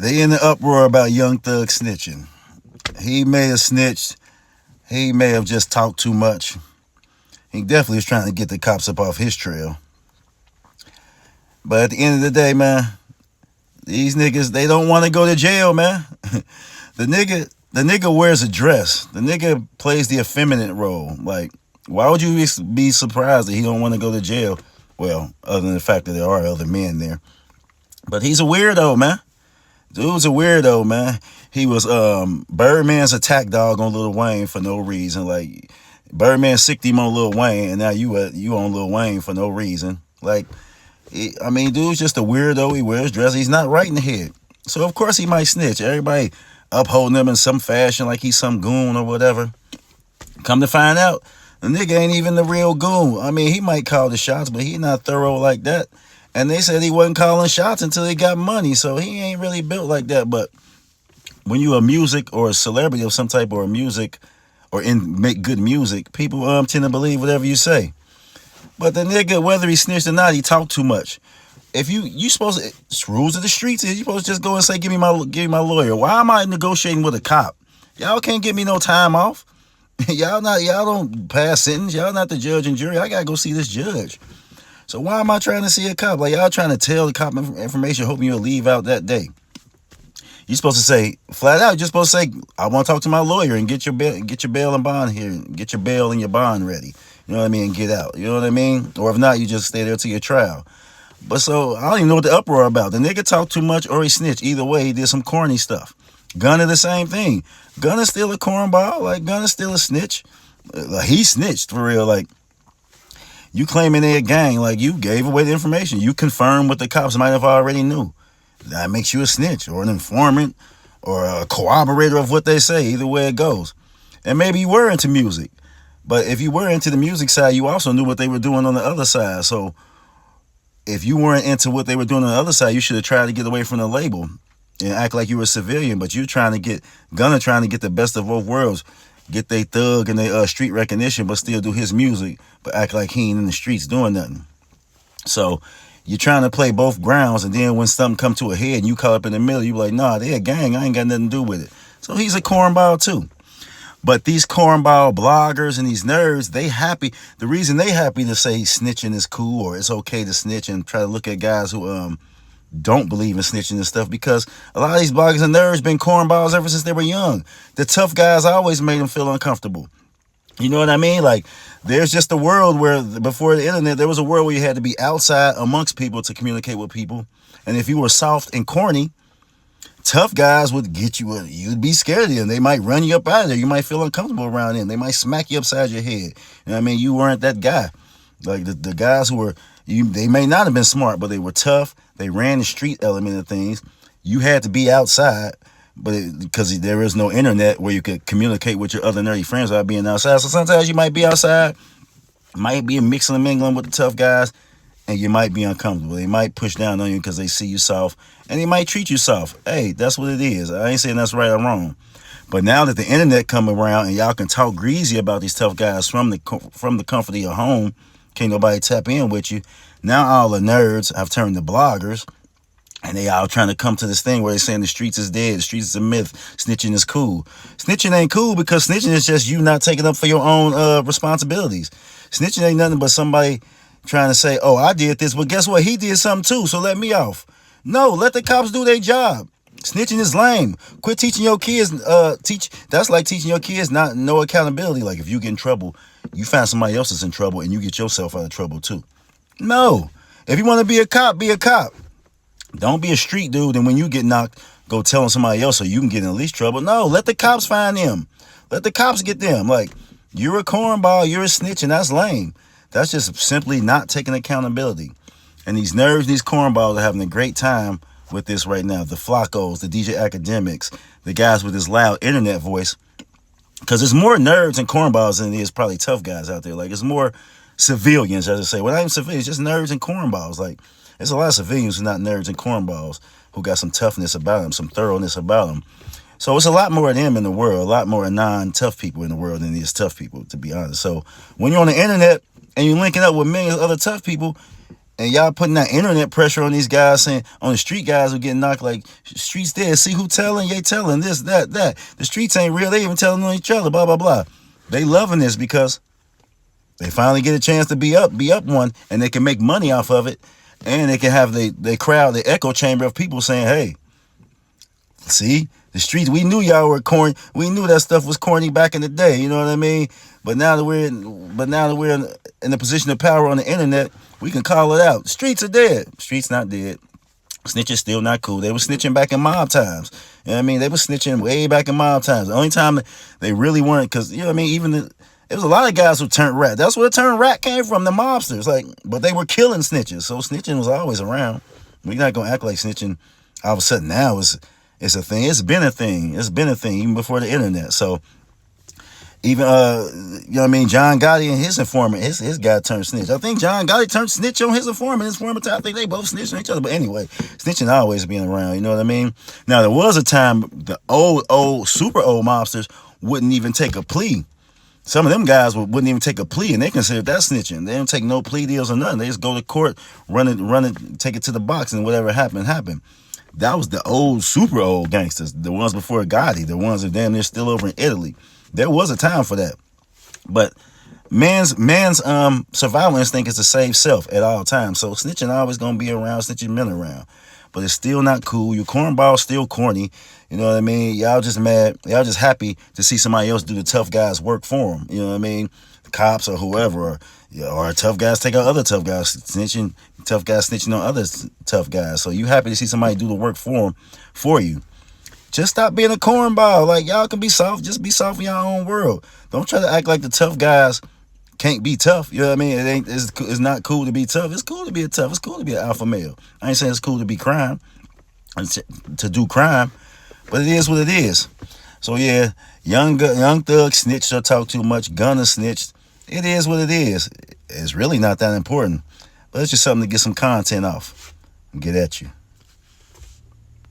They in the uproar about Young Thug snitching. He may have snitched. He may have just talked too much. He definitely was trying to get the cops up off his trail. But at the end of the day, man, these niggas, they don't want to go to jail, man. the nigga wears a dress. The nigga plays the effeminate role. Like, why would you be surprised that he don't want to go to jail? Well, other than the fact that there are other men there. But he's a weirdo, man. Dude's a weirdo, man. He was Birdman's attack dog on Lil Wayne for no reason. Like, Birdman sicked him on Lil Wayne, and now you on Lil Wayne for no reason. Like, dude's just a weirdo. He wears dress. He's not right in the head. So, of course, he might snitch. Everybody upholding him in some fashion like he's some goon or whatever. Come to find out, the nigga ain't even the real goon. He might call the shots, but he not thorough like that. And they said he wasn't calling shots until he got money, so he ain't really built like that. But when you a music or a celebrity of some type or a music or make good music, people tend to believe whatever you say. But the nigga, whether he snitched or not, he talked too much. If you supposed to, it's rules of the streets. You supposed to just go and say, give me my lawyer. Why am I negotiating with a cop? Y'all can't give me no time off. Y'all don't pass sentence. Y'all not the judge and jury. I gotta go see this judge. So why am I trying to see a cop? Like, y'all trying to tell the cop information, hoping you'll leave out that day. You're supposed to say, flat out, you're supposed to say, I want to talk to my lawyer and get your bail and bond here. Get your bail and your bond ready. You know what I mean? And get out. You know what I mean? Or if not, you just stay there till your trial. But so, I don't even know what the uproar about. The nigga talked too much or he snitched. Either way, he did some corny stuff. Gunna, the same thing. Gunna's still a cornball. Like, Gunna's still a snitch. He snitched, for real. Like, you claiming they a gang, like, you gave away the information. You confirmed what the cops might have already knew. That makes you a snitch or an informant or a corroborator of what they say. Either way it goes. And maybe you were into music. But if you were into the music side, you also knew what they were doing on the other side. So if you weren't into what they were doing on the other side, you should have tried to get away from the label and act like you were a civilian. But you Gunna trying to get the best of both worlds. Get they thug and they street recognition, but still do his music, but act like he ain't in the streets doing nothing. So you're trying to play both grounds, and then when something come to a head and you caught up in the middle, you be like, nah, they a gang. I ain't got nothing to do with it. So he's a cornball too. But these cornball bloggers and these nerds, they happy. The reason they happy to say snitching is cool or it's okay to snitch and try to look at guys who don't believe in snitching and stuff, because a lot of these bloggers and nerds been cornballs ever since they were young. The tough guys always made them feel uncomfortable. You know what I mean? Like, there's just a world where before the internet, there was a world where you had to be outside amongst people to communicate with people. And if you were soft and corny, tough guys would get you. You'd be scared of them. They might run you up out of there. You might feel uncomfortable around them. They might smack you upside your head. You know what I mean? You weren't that guy. Like the guys who were, they may not have been smart, but they were tough. They ran the street element of things. You had to be outside, but because there is no internet where you could communicate with your other nerdy friends without being outside. So sometimes you might be outside, might be mixing and mingling with the tough guys, and you might be uncomfortable. They might push down on you because they see you soft, and they might treat you soft. Hey, that's what it is. I ain't saying that's right or wrong. But now that the internet come around and y'all can talk greasy about these tough guys from the comfort of your home, can't nobody tap in with you. Now all the nerds have turned to bloggers, and they all trying to come to this thing where they're saying the streets is dead, the streets is a myth, snitching is cool. Snitching ain't cool because snitching is just you not taking up for your own responsibilities. Snitching ain't nothing but somebody trying to say, oh, I did this, but guess what? He did something too, so let me off. No, let the cops do their job. Snitching is lame. Quit teaching your kids, that's like teaching your kids no accountability. Like if you get in trouble, you find somebody else that's in trouble and you get yourself out of trouble too. No. If you want to be a cop, be a cop. Don't be a street dude and when you get knocked, go telling somebody else so you can get in at least trouble. No, let the cops find them. Let the cops get them. Like, you're a cornball, you're a snitch, and that's lame. That's just simply not taking accountability. And these nerds, these cornballs are having a great time with this right now. The Floccos, the DJ Academics, the guys with this loud internet voice. Because there's more nerds and cornballs than there is probably tough guys out there. Like, it's more civilians, as I say. Well, not even civilians, just nerds and cornballs. Like, there's a lot of civilians who are not nerds and cornballs who got some toughness about them, some thoroughness about them. So it's a lot more of them in the world, a lot more non-tough people in the world than these tough people, to be honest. So when you're on the internet and you're linking up with millions of other tough people, And y'all putting that internet pressure on these guys, saying on the street guys who getting knocked, like, streets dead. See who telling? They telling this, that. The streets ain't real. They even telling on each other. Blah blah blah. They loving this because they finally get a chance to be up one, and they can make money off of it, and they can have the crowd, the echo chamber of people saying, "Hey, see, the streets. We knew y'all were corny. We knew that stuff was corny back in the day. You know what I mean? But now that we're in the position of power on the internet, we can call it out. Streets are dead. Streets not dead. Snitching still not cool. They were snitching back in mob times. You know what I mean? They were snitching way back in mob times. The only time they really weren't, because, you know what I mean, even there was a lot of guys who turned rat. That's where the term rat came from, the mobsters. Like, but they were killing snitches. So snitching was always around. We're not gonna act like snitching all of a sudden now is a thing. It's been a thing. It's been a thing even before the internet. So even you know what I mean, John Gotti and his informant, his guy turned snitch. I think John Gotti turned snitch on his informant. His informant, I think they both snitched on each other. But anyway, snitching always being around. You know what I mean? Now there was a time the old super old mobsters wouldn't even take a plea. Some of them guys wouldn't even take a plea, and they consider that snitching. They don't take no plea deals or nothing. They just go to court, run it, take it to the box, and whatever happened. That was the old, super old gangsters, the ones before Gotti, the ones that damn near still over in Italy. There was a time for that. But man's survival instinct is to save self at all times. So snitching always gonna be around, snitching men around. But it's still not cool. Your cornball's still corny. You know what I mean? Y'all just mad. Y'all just happy to see somebody else do the tough guys' work for them. You know what I mean? The cops or whoever, or tough guys take out other tough guys, snitching. Tough guys snitching on other tough guys. So you happy to see somebody do the work for you. Just stop being a cornball. Like, y'all can be soft. Just be soft in your own world. Don't try to act like the tough guys can't be tough. You know what I mean? It's not cool to be tough. It's cool to be tough. It's cool to be an alpha male. I ain't saying it's cool to be crime, to do crime, but it is what it is. So yeah, young thug snitched or talk too much. Gunna snitched. It is what it is. It's really not that important, but it's just something to get some content off and get at you.